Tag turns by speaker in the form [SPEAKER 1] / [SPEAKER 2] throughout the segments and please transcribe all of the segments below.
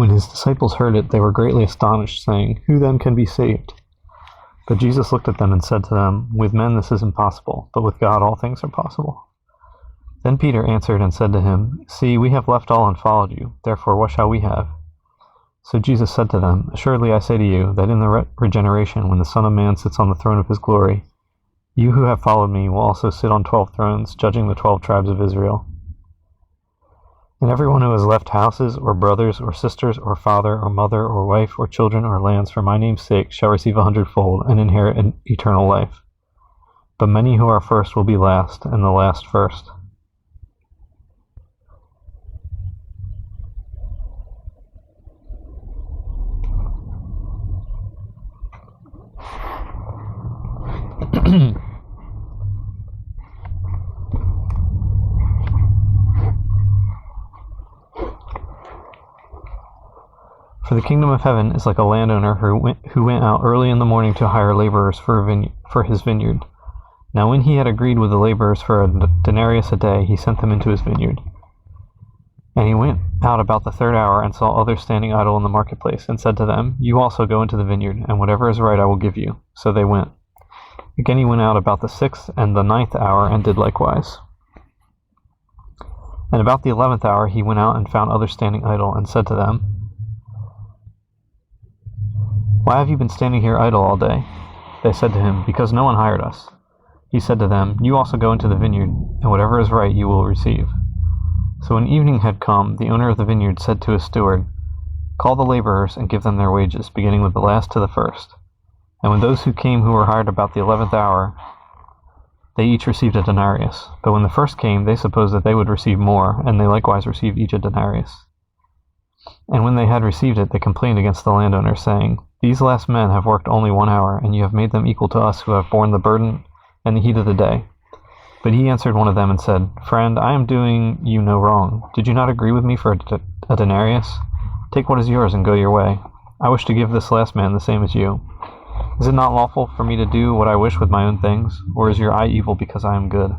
[SPEAKER 1] When his disciples heard it, they were greatly astonished, saying, "Who then can be saved?" But Jesus looked at them and said to them, "With men this is impossible, but with God all things are possible." Then Peter answered and said to him, "See, we have left all and followed you. Therefore, what shall we have?" So Jesus said to them, "Assuredly I say to you, that in the regeneration, when the Son of Man sits on the throne of his glory, you who have followed me will also sit on 12 thrones, judging the 12 tribes of Israel. And everyone who has left houses, or brothers, or sisters, or father, or mother, or wife, or children, or lands for my name's sake shall receive 100-fold and inherit an eternal life. But many who are first will be last, and the last first." For the kingdom of heaven is like a landowner who went out early in the morning to hire laborers for his vineyard. Now when he had agreed with the laborers for a denarius a day, he sent them into his vineyard. And he went out about the 3rd hour and saw others standing idle in the marketplace, and said to them, "You also go into the vineyard, and whatever is right I will give you." So they went. Again he went out about the 6th and the 9th hour, and did likewise. And about the 11th hour he went out and found others standing idle, and said to them, "Why have you been standing here idle all day?" They said to him, "Because no one hired us." He said to them, "You also go into the vineyard, and whatever is right you will receive." So when evening had come, the owner of the vineyard said to his steward, "Call the laborers and give them their wages, beginning with the last to the first." And when those who came who were hired about the 11th hour, they each received a denarius. But when the first came, they supposed that they would receive more, and they likewise received each a denarius. And when they had received it, they complained against the landowner, saying, "These last men have worked only 1 hour, and you have made them equal to us who have borne the burden and the heat of the day." But he answered one of them and said, "Friend, I am doing you no wrong. Did you not agree with me for a denarius? Take what is yours and go your way. I wish to give this last man the same as you. Is it not lawful for me to do what I wish with my own things, or is your eye evil because I am good?"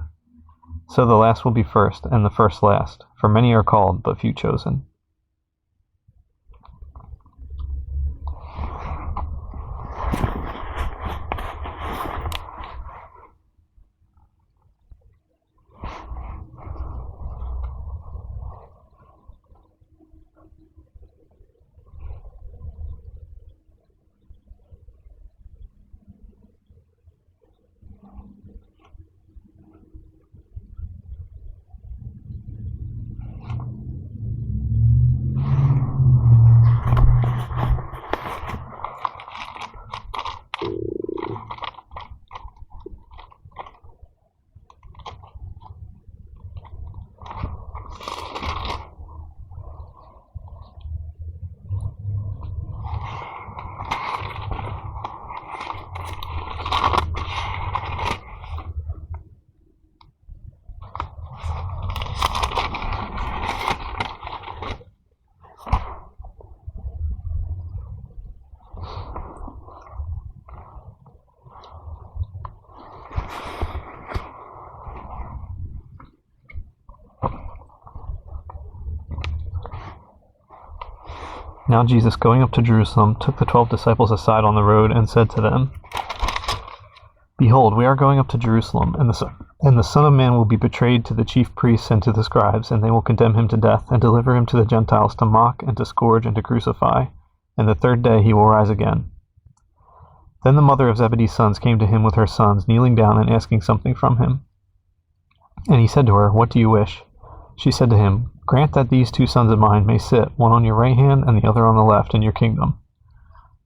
[SPEAKER 1] So the last will be first, and the first last, for many are called, but few chosen. Now Jesus, going up to Jerusalem, took the 12 disciples aside on the road and said to them, "Behold, we are going up to Jerusalem, and the Son of Man will be betrayed to the chief priests and to the scribes, and they will condemn him to death, and deliver him to the Gentiles to mock and to scourge and to crucify, and the 3rd day he will rise again." Then the mother of Zebedee's sons came to him with her sons, kneeling down and asking something from him. And he said to her, "What do you wish?" She said to him, "Grant that these 2 sons of mine may sit, one on your right hand and the other on the left, in your kingdom."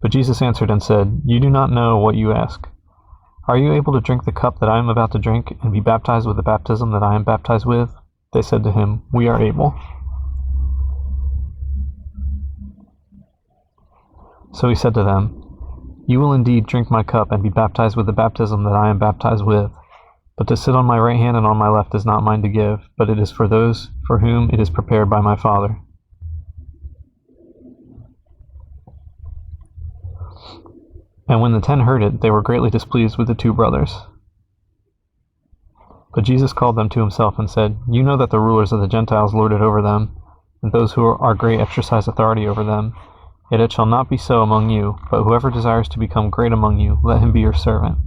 [SPEAKER 1] But Jesus answered and said, "You do not know what you ask. Are you able to drink the cup that I am about to drink, and be baptized with the baptism that I am baptized with?" They said to him, "We are able." So he said to them, "You will indeed drink my cup and be baptized with the baptism that I am baptized with. But to sit on my right hand and on my left is not mine to give, but it is for those for whom it is prepared by my Father." And when the 10 heard it, they were greatly displeased with the 2 brothers. But Jesus called them to himself and said, "You know that the rulers of the Gentiles lord it over them, and those who are great exercise authority over them. Yet it shall not be so among you, but whoever desires to become great among you, let him be your servant.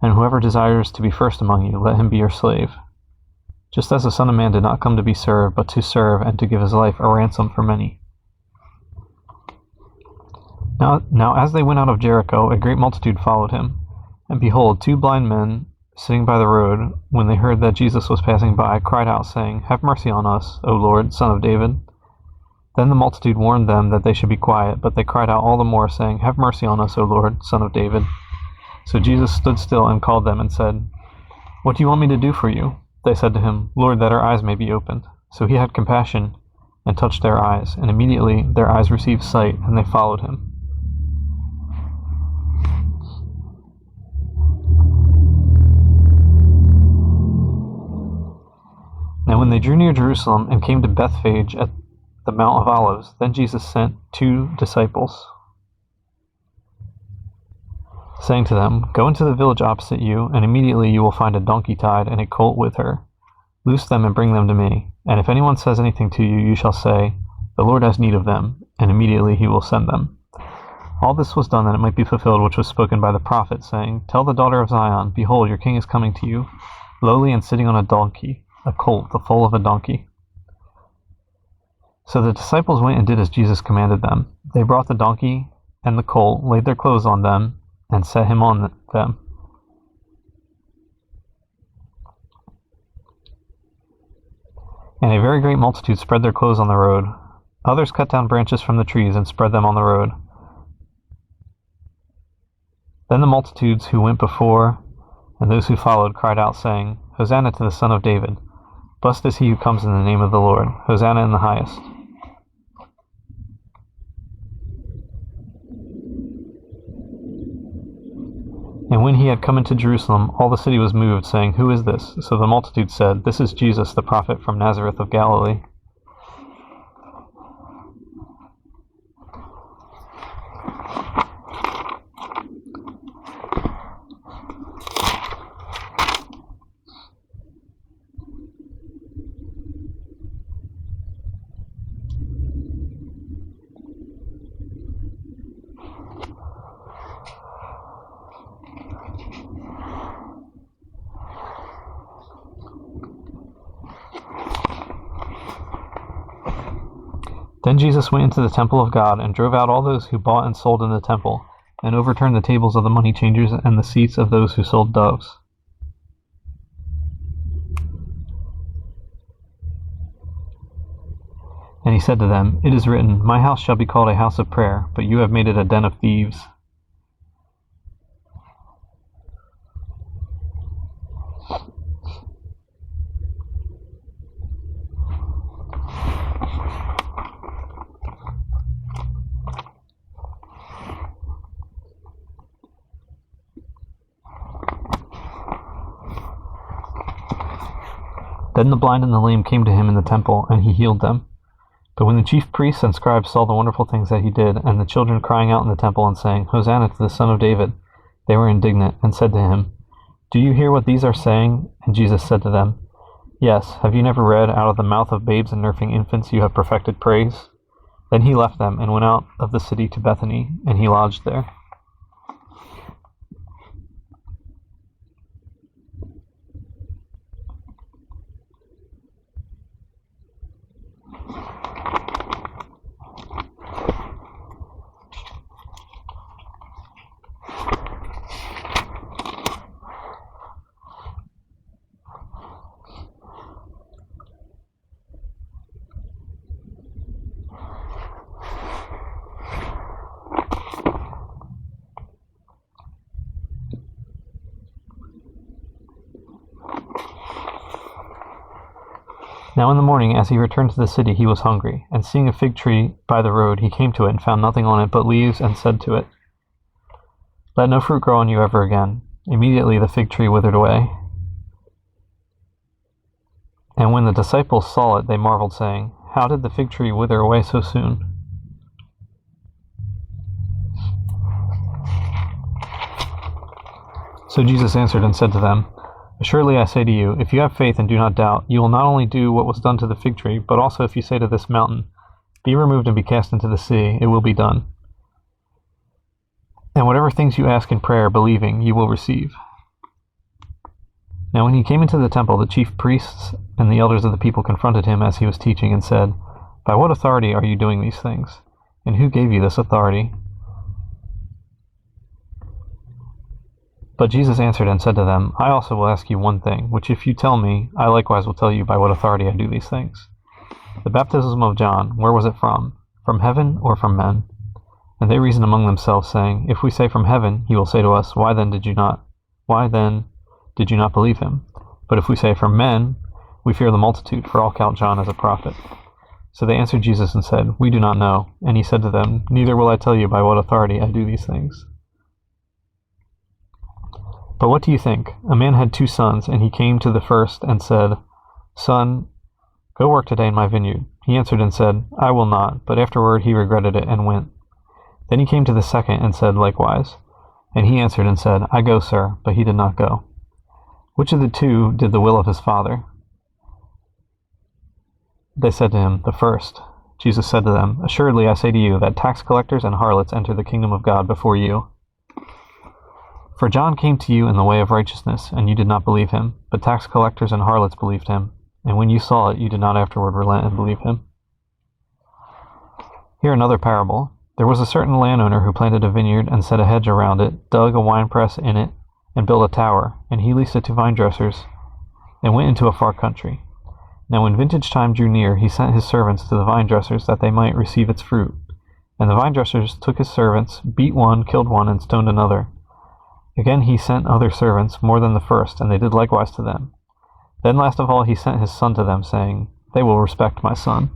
[SPEAKER 1] And whoever desires to be first among you, let him be your slave. Just as the Son of Man did not come to be served, but to serve and to give his life a ransom for many. Now as they went out of Jericho, a great multitude followed him. And behold, 2 blind men, sitting by the road, when they heard that Jesus was passing by, cried out, saying, Have mercy on us, O Lord, Son of David. Then the multitude warned them that they should be quiet, but they cried out all the more, saying, Have mercy on us, O Lord, Son of David. So Jesus stood still and called them and said, What do you want me to do for you? They said to him, Lord, that our eyes may be opened. So he had compassion and touched their eyes, and immediately their eyes received sight, and they followed him. Now when they drew near Jerusalem and came to Bethphage at the Mount of Olives, then Jesus sent 2 disciples, saying to them, Go into the village opposite you, and immediately you will find a donkey tied and a colt with her. Loose them and bring them to me. And if anyone says anything to you, you shall say, The Lord has need of them, and immediately he will send them. All this was done that it might be fulfilled which was spoken by the prophet, saying, Tell the daughter of Zion, Behold, your king is coming to you, lowly and sitting on a donkey, a colt, the foal of a donkey. So the disciples went and did as Jesus commanded them. They brought the donkey and the colt, laid their clothes on them, and set him on them. And a very great multitude spread their clothes on the road. Others cut down branches from the trees and spread them on the road. Then the multitudes who went before and those who followed cried out, saying, Hosanna to the Son of David. Blessed is he who comes in the name of the Lord. Hosanna in the highest. And when he had come into Jerusalem, all the city was moved, saying, Who is this? So the multitude said, This is Jesus, the prophet from Nazareth of Galilee. Then Jesus went into the temple of God and drove out all those who bought and sold in the temple, and overturned the tables of the money changers and the seats of those who sold doves. And he said to them, It is written, My house shall be called a house of prayer, but you have made it a den of thieves. Then the blind and the lame came to him in the temple, and he healed them. But when the chief priests and scribes saw the wonderful things that he did, and the children crying out in the temple and saying, Hosanna to the Son of David, they were indignant, and said to him, Do you hear what these are saying? And Jesus said to them, Yes, have you never read, Out of the mouth of babes and nursing infants you have perfected praise? Then he left them, and went out of the city to Bethany, and he lodged there. Now in the morning, as he returned to the city, he was hungry, and seeing a fig tree by the road, he came to it and found nothing on it but leaves, and said to it, Let no fruit grow on you ever again. Immediately the fig tree withered away. And when the disciples saw it, they marveled, saying, How did the fig tree wither away so soon? So Jesus answered and said to them, Assuredly I say to you, if you have faith and do not doubt, you will not only do what was done to the fig tree, but also if you say to this mountain, be removed and be cast into the sea, it will be done. And whatever things you ask in prayer, believing, you will receive. Now when he came into the temple, the chief priests and the elders of the people confronted him as he was teaching and said, by what authority are you doing these things? And who gave you this authority? But Jesus answered and said to them, I also will ask you one thing, which if you tell me, I likewise will tell you by what authority I do these things. The baptism of John, where was it from? From heaven or from men? And they reasoned among themselves, saying, if we say from heaven, he will say to us, why then did you not believe him? But if we say from men, we fear the multitude, for all count John as a prophet. So they answered Jesus and said, we do not know. And he said to them, neither will I tell you by what authority I do these things. But what do you think? A man had 2 sons, and he came to the first and said, son, go work today in my vineyard. He answered and said, I will not. But afterward he regretted it and went. Then he came to the second and said likewise. And he answered and said, I go, sir. But he did not go. Which of the 2 did the will of his father? They said to him, the first. Jesus said to them, assuredly I say to you that tax collectors and harlots enter the kingdom of God before you. For John came to you in the way of righteousness, and you did not believe him, but tax collectors and harlots believed him. And when you saw it, you did not afterward relent and believe him. Hear another parable. There was a certain landowner who planted a vineyard and set a hedge around it, dug a winepress in it, and built a tower, and he leased it to vine dressers, and went into a far country. Now when vintage time drew near, he sent his servants to the vine dressers that they might receive its fruit. And the vine dressers took his servants, beat one, killed one, and stoned another. Again he sent other servants, more than the first, and they did likewise to them. Then last of all he sent his son to them, saying, they will respect my son.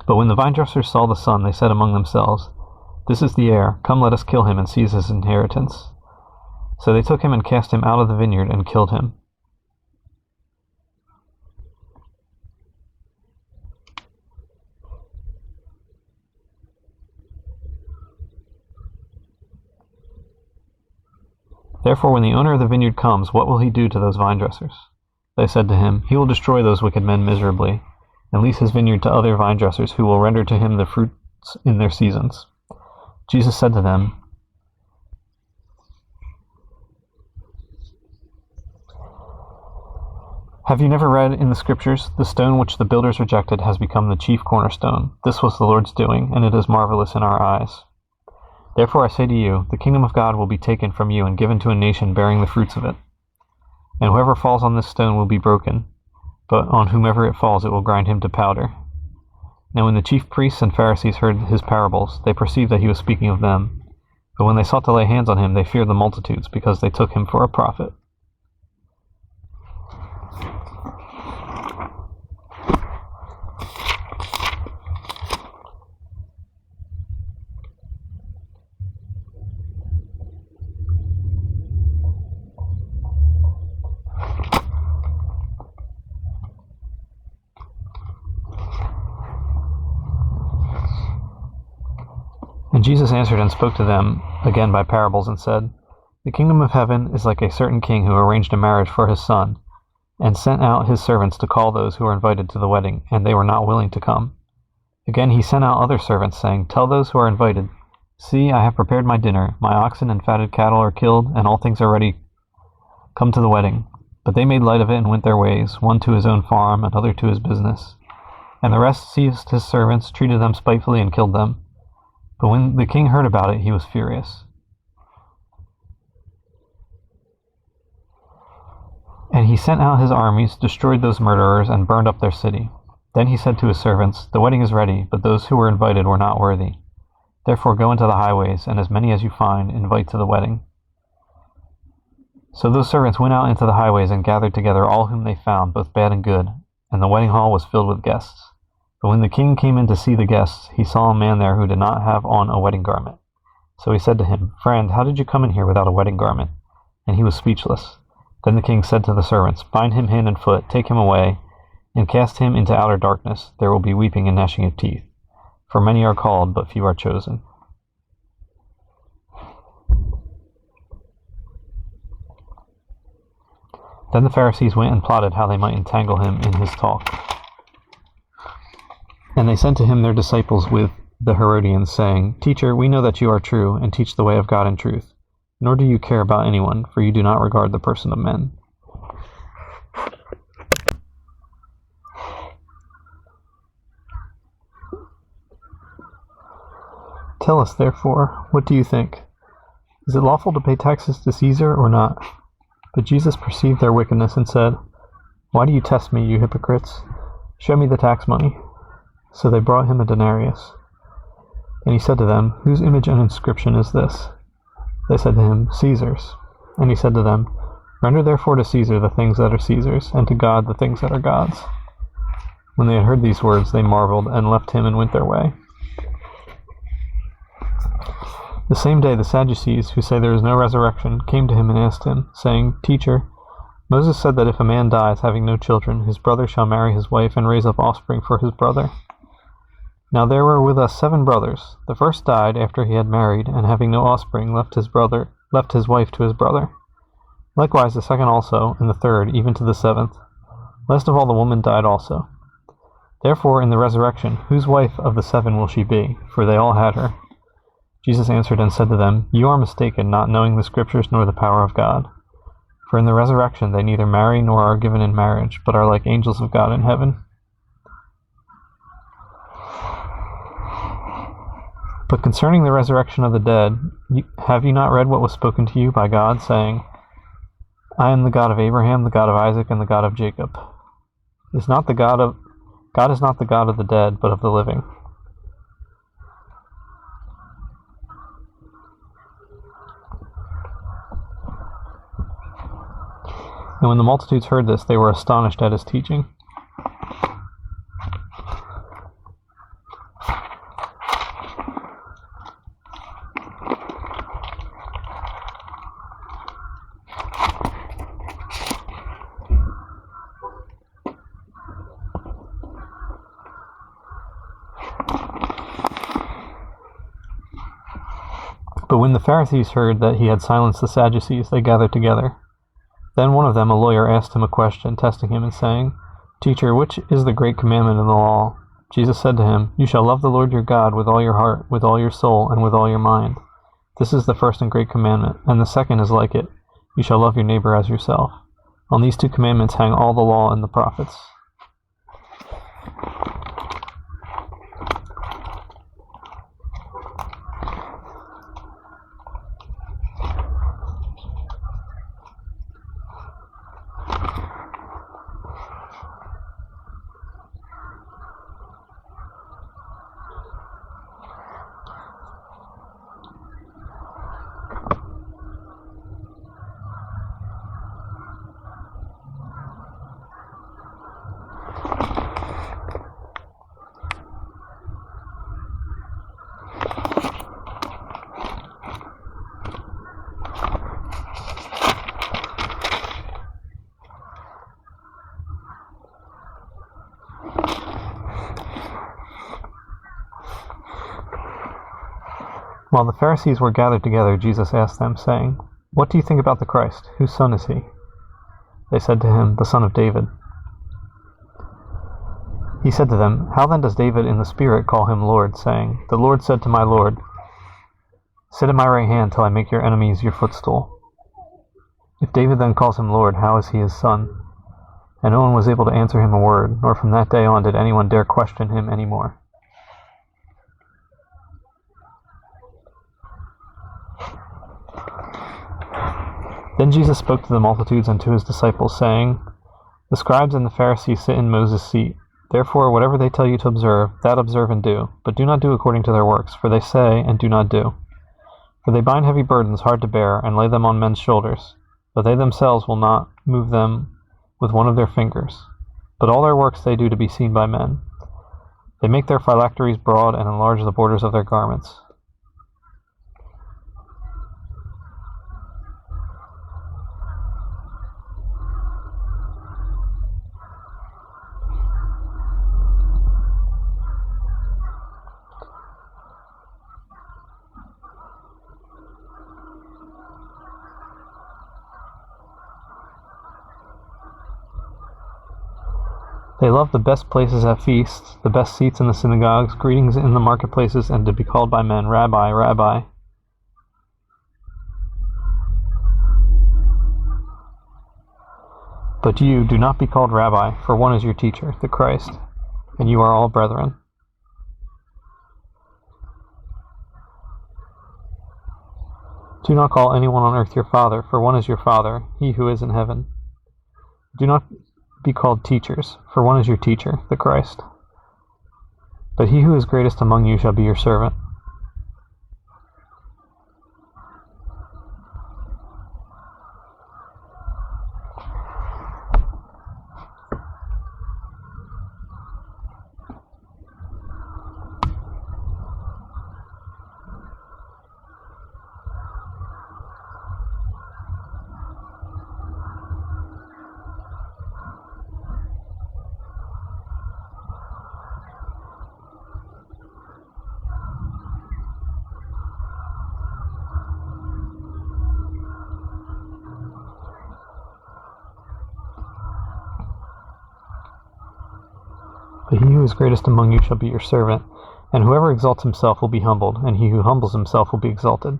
[SPEAKER 1] But when the vine dressers saw the son, they said among themselves, this is the heir, come let us kill him and seize his inheritance. So they took him and cast him out of the vineyard and killed him. Therefore when the owner of the vineyard comes, what will he do to those vine dressers? They said to him, he will destroy those wicked men miserably, and lease his vineyard to other vine dressers who will render to him the fruits in their seasons. Jesus said to them, have you never read in the Scriptures, the stone which the builders rejected has become the chief cornerstone? This was the Lord's doing, and it is marvelous in our eyes. Therefore I say to you, the kingdom of God will be taken from you and given to a nation bearing the fruits of it. And whoever falls on this stone will be broken, but on whomever it falls it will grind him to powder. Now when the chief priests and Pharisees heard his parables, they perceived that he was speaking of them. But when they sought to lay hands on him, they feared the multitudes, because they took him for a prophet. And Jesus answered and spoke to them again by parables and said, the kingdom of heaven is like a certain king who arranged a marriage for his son, and sent out his servants to call those who were invited to the wedding, and they were not willing to come. Again he sent out other servants, saying, tell those who are invited, see, I have prepared my dinner, my oxen and fatted cattle are killed, and all things are ready. Come to the wedding. But they made light of it and went their ways, one to his own farm, another to his business. And the rest seized his servants, treated them spitefully, and killed them. But when the king heard about it, he was furious. And he sent out his armies, destroyed those murderers, and burned up their city. Then he said to his servants, the wedding is ready, but those who were invited were not worthy. Therefore go into the highways, and as many as you find, invite to the wedding. So those servants went out into the highways and gathered together all whom they found, both bad and good, and the wedding hall was filled with guests. But when the king came in to see the guests, he saw a man there who did not have on a wedding garment. So he said to him, friend, how did you come in here without a wedding garment? And he was speechless. Then the king said to the servants, bind him hand and foot, take him away, and cast him into outer darkness. There will be weeping and gnashing of teeth. For many are called, but few are chosen. Then the Pharisees went and plotted how they might entangle him in his talk. And they sent to him their disciples with the Herodians, saying, Teacher, we know that you are true, and teach the way of God in truth. Nor do you care about anyone, for you do not regard the person of men. Tell us, therefore, what do you think? Is it lawful to pay taxes to Caesar or not? But Jesus perceived their wickedness and said, Why do you test me, you hypocrites? Show me the tax money. So they brought him a denarius. And he said to them, Whose image and inscription is this? They said to him, Caesar's. And he said to them, Render therefore to Caesar the things that are Caesar's, and to God the things that are God's. When they had heard these words, they marveled, and left him and went their way. The same day the Sadducees, who say there is no resurrection, came to him and asked him, saying, Teacher, Moses said that if a man dies having no children, his brother shall marry his wife and raise up offspring for his brother. Now there were with us 7 brothers. The first died after he had married, and having no offspring, left his wife to his brother. Likewise the second also, and the third, even to the 7th. Last of all the woman died also. Therefore in the resurrection, whose wife of the 7 will she be? For they all had her. Jesus answered and said to them, You are mistaken, not knowing the Scriptures nor the power of God. For in the resurrection they neither marry nor are given in marriage, but are like angels of God in heaven. But concerning the resurrection of the dead, have you not read what was spoken to you by God, saying, I am the God of Abraham, the God of Isaac, and the God of Jacob? God is not the God of the dead, but of the living. And when the multitudes heard this, they were astonished at his teaching. But when the Pharisees heard that he had silenced the Sadducees, they gathered together. Then one of them, a lawyer, asked him a question, testing him and saying, Teacher, which is the great commandment in the law? Jesus said to him, You shall love the Lord your God with all your heart, with all your soul, and with all your mind. This is the first and great commandment, and the second is like it. You shall love your neighbor as yourself. On these 2 commandments hang all the law and the prophets. While the Pharisees were gathered together, Jesus asked them, saying, What do you think about the Christ? Whose son is he? They said to him, The son of David. He said to them, How then does David in the Spirit call him Lord, saying, The Lord said to my Lord, Sit at my right hand till I make your enemies your footstool. If David then calls him Lord, how is he his son? And no one was able to answer him a word, nor from that day on did anyone dare question him any more. Then Jesus spoke to the multitudes and to his disciples, saying, The scribes and the Pharisees sit in Moses' seat. Therefore, whatever they tell you to observe, that observe and do, but do not do according to their works, for they say and do not do. For they bind heavy burdens hard to bear, and lay them on men's shoulders, but they themselves will not move them with one of their fingers. But all their works they do to be seen by men. They make their phylacteries broad and enlarge the borders of their garments. They love the best places at feasts, the best seats in the synagogues, greetings in the marketplaces, and to be called by men, Rabbi, Rabbi. But you do not be called Rabbi, for one is your teacher, the Christ, and you are all brethren. Do not call anyone on earth your father, for one is your Father, he who is in heaven. Do not be called teachers, for one is your teacher, the Christ. But he who is greatest among you shall be your servant. But he who is greatest among you shall be your servant, and whoever exalts himself will be humbled, and he who humbles himself will be exalted.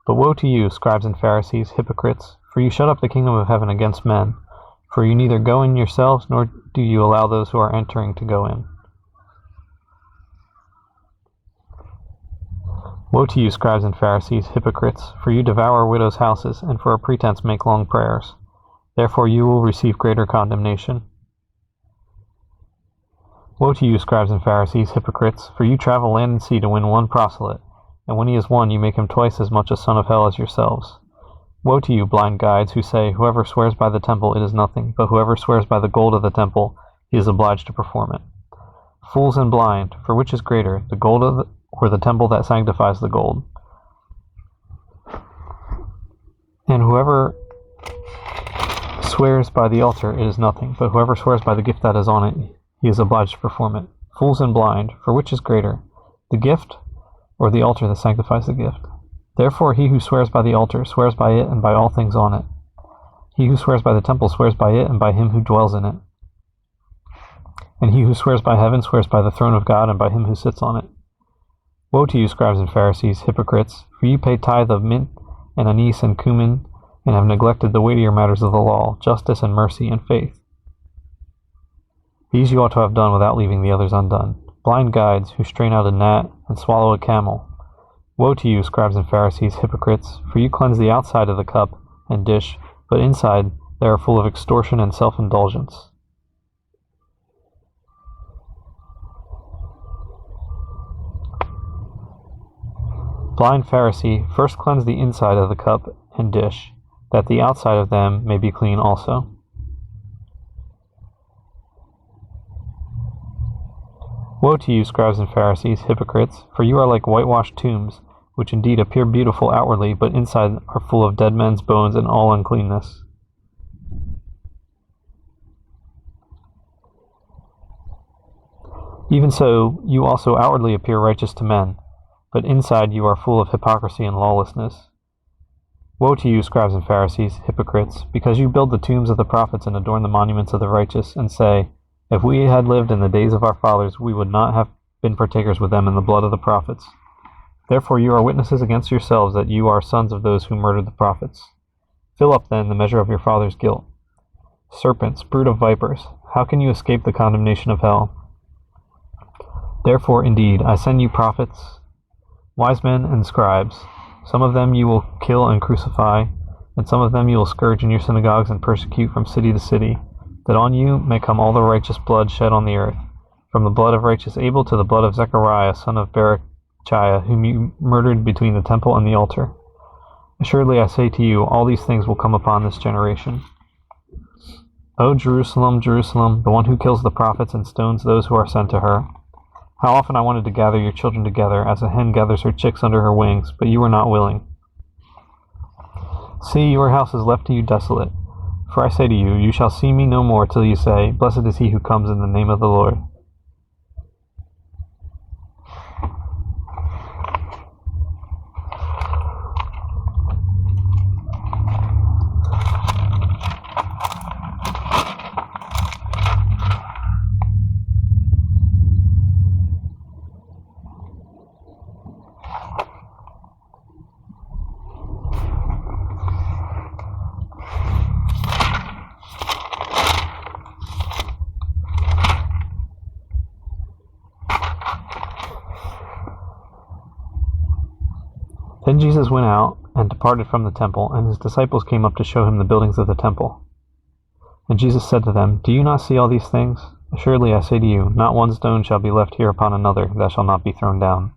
[SPEAKER 1] But woe to you, scribes and Pharisees, hypocrites, for you shut up the kingdom of heaven against men. For you neither go in yourselves, nor do you allow those who are entering to go in. Woe to you, scribes and Pharisees, hypocrites, for you devour widows' houses, and for a pretense make long prayers. Therefore you will receive greater condemnation. Woe to you, scribes and Pharisees, hypocrites, for you travel land and sea to win one proselyte, and when he is won, you make him twice as much a son of hell as yourselves. Woe to you, blind guides, who say, whoever swears by the temple, it is nothing, but whoever swears by the gold of the temple, he is obliged to perform it. Fools and blind, for which is greater, the gold or the temple that sanctifies the gold? And whoever swears by the altar, it is nothing, but whoever swears by the gift that is on it, he is obliged to perform it. Fools and blind, for which is greater, the gift or the altar that sanctifies the gift? Therefore he who swears by the altar swears by it and by all things on it. He who swears by the temple swears by it and by him who dwells in it. And he who swears by heaven swears by the throne of God and by him who sits on it. Woe to you, scribes and Pharisees, hypocrites, for you pay tithe of mint and anise and cumin, and have neglected the weightier matters of the law, justice and mercy and faith. These you ought to have done without leaving the others undone. Blind guides, who strain out a gnat and swallow a camel. Woe to you, scribes and Pharisees, hypocrites, for you cleanse the outside of the cup and dish, but inside they are full of extortion and self-indulgence. Blind Pharisee, first cleanse the inside of the cup and dish, that the outside of them may be clean also. Woe to you, scribes and Pharisees, hypocrites, for you are like whitewashed tombs, which indeed appear beautiful outwardly, but inside are full of dead men's bones and all uncleanness. Even so, you also outwardly appear righteous to men, but inside you are full of hypocrisy and lawlessness. Woe to you, scribes and Pharisees, hypocrites, because you build the tombs of the prophets and adorn the monuments of the righteous, and say, if we had lived in the days of our fathers, we would not have been partakers with them in the blood of the prophets. Therefore you are witnesses against yourselves that you are sons of those who murdered the prophets. Fill up then the measure of your father's guilt. Serpents, brood of vipers, how can you escape the condemnation of hell? Therefore, indeed, I send you prophets, wise men and scribes. Some of them you will kill and crucify, and some of them you will scourge in your synagogues and persecute from city to city, that on you may come all the righteous blood shed on the earth, from the blood of righteous Abel to the blood of Zechariah, son of Berechiah, whom you murdered between the temple and the altar. Assuredly I say to you, all these things will come upon this generation. O Jerusalem, Jerusalem, the one who kills the prophets and stones those who are sent to her. How often I wanted to gather your children together, as a hen gathers her chicks under her wings, but you were not willing. See, your house is left to you desolate. For I say to you, you shall see me no more till you say, blessed is he who comes in the name of the Lord. Jesus went out and departed from the temple, and his disciples came up to show him the buildings of the temple. And Jesus said to them, Do you not see all these things? Assuredly I say to you, not one stone shall be left here upon another that shall not be thrown down.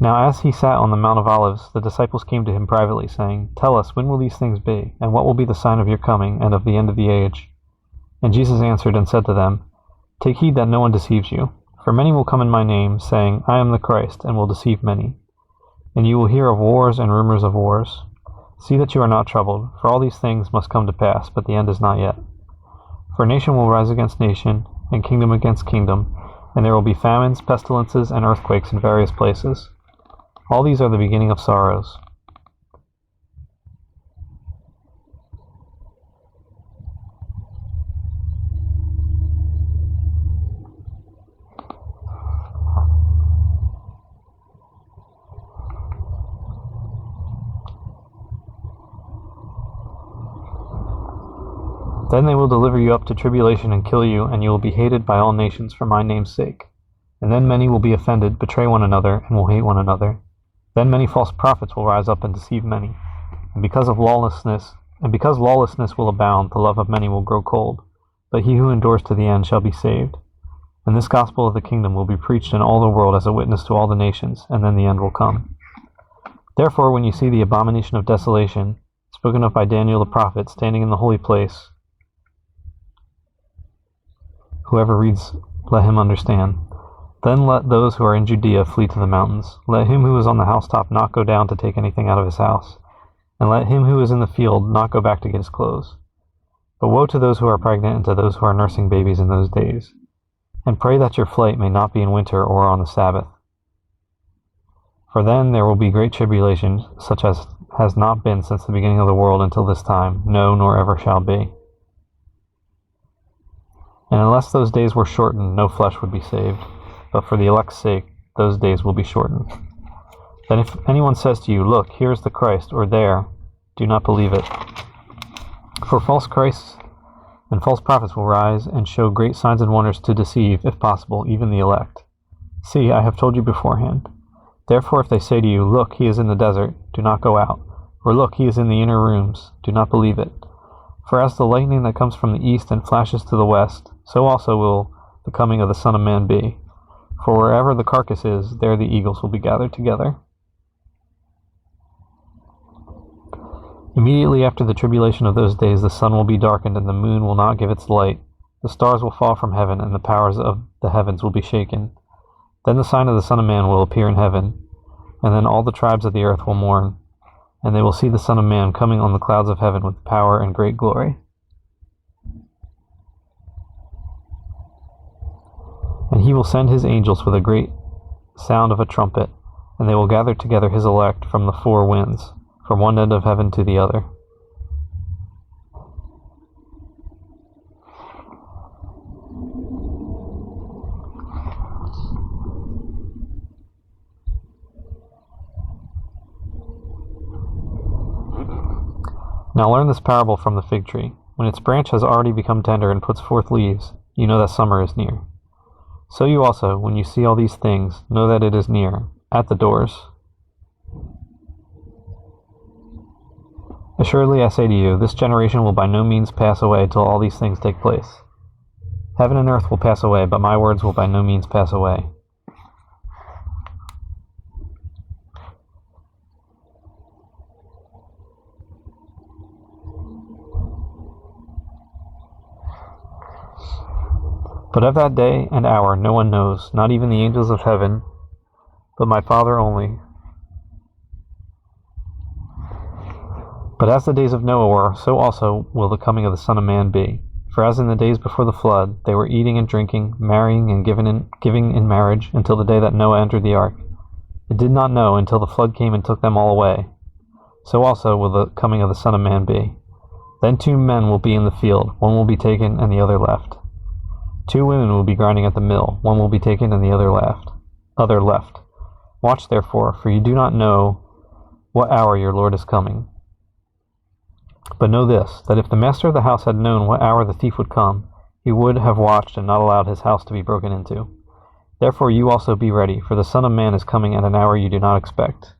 [SPEAKER 1] Now as he sat on the Mount of Olives, the disciples came to him privately, saying, Tell us, when will these things be? And what will be the sign of your coming and of the end of the age? And Jesus answered and said to them, Take heed that no one deceives you. For many will come in my name, saying, I am the Christ, and will deceive many. And you will hear of wars and rumors of wars. See that you are not troubled, for all these things must come to pass, but the end is not yet. For nation will rise against nation, and kingdom against kingdom, and there will be famines, pestilences, and earthquakes in various places. All these are the beginning of sorrows. Then they will deliver you up to tribulation and kill you, and you will be hated by all nations for my name's sake. And then many will be offended, betray one another, and will hate one another. Then many false prophets will rise up and deceive many. And because lawlessness will abound, the love of many will grow cold. But he who endures to the end shall be saved. And this gospel of the kingdom will be preached in all the world as a witness to all the nations, and then the end will come. Therefore, when you see the abomination of desolation, spoken of by Daniel the prophet, standing in the holy place, whoever reads, let him understand. Then let those who are in Judea flee to the mountains. Let him who is on the housetop not go down to take anything out of his house. And let him who is in the field not go back to get his clothes. But woe to those who are pregnant and to those who are nursing babies in those days. And pray that your flight may not be in winter or on the Sabbath. For then there will be great tribulation, such as has not been since the beginning of the world until this time, no, nor ever shall be. And unless those days were shortened, no flesh would be saved. But for the elect's sake, those days will be shortened. Then if anyone says to you, Look, here is the Christ, or there, do not believe it. For false Christs and false prophets will rise and show great signs and wonders to deceive, if possible, even the elect. See, I have told you beforehand. Therefore if they say to you, Look, he is in the desert, do not go out. Or look, he is in the inner rooms, do not believe it. For as the lightning that comes from the east and flashes to the west, so also will the coming of the Son of Man be. For wherever the carcass is, there the eagles will be gathered together. Immediately after the tribulation of those days, the sun will be darkened, and the moon will not give its light. The stars will fall from heaven, and the powers of the heavens will be shaken. Then the sign of the Son of Man will appear in heaven, and then all the tribes of the earth will mourn, and they will see the Son of Man coming on the clouds of heaven with power and great glory. And he will send his angels with a great sound of a trumpet, and they will gather together his elect from the four winds, from one end of heaven to the other. Now learn this parable from the fig tree. When its branch has already become tender and puts forth leaves, you know that summer is near. So you also, when you see all these things, know that it is near, at the doors. Assuredly I say to you, this generation will by no means pass away till all these things take place. Heaven and earth will pass away, but my words will by no means pass away. But of that day and hour no one knows, not even the angels of heaven, but my Father only. But as the days of Noah were, so also will the coming of the Son of Man be. For as in the days before the flood, they were eating and drinking, marrying and giving in marriage, until the day that Noah entered the ark. They did not know until the flood came and took them all away. So also will the coming of the Son of Man be. Then 2 men will be in the field, one will be taken and the other left. 2 women will be grinding at the mill, one will be taken and the other left. Watch therefore, for you do not know what hour your Lord is coming. But know this, that if the master of the house had known what hour the thief would come, he would have watched and not allowed his house to be broken into. Therefore you also be ready, for the Son of Man is coming at an hour you do not expect.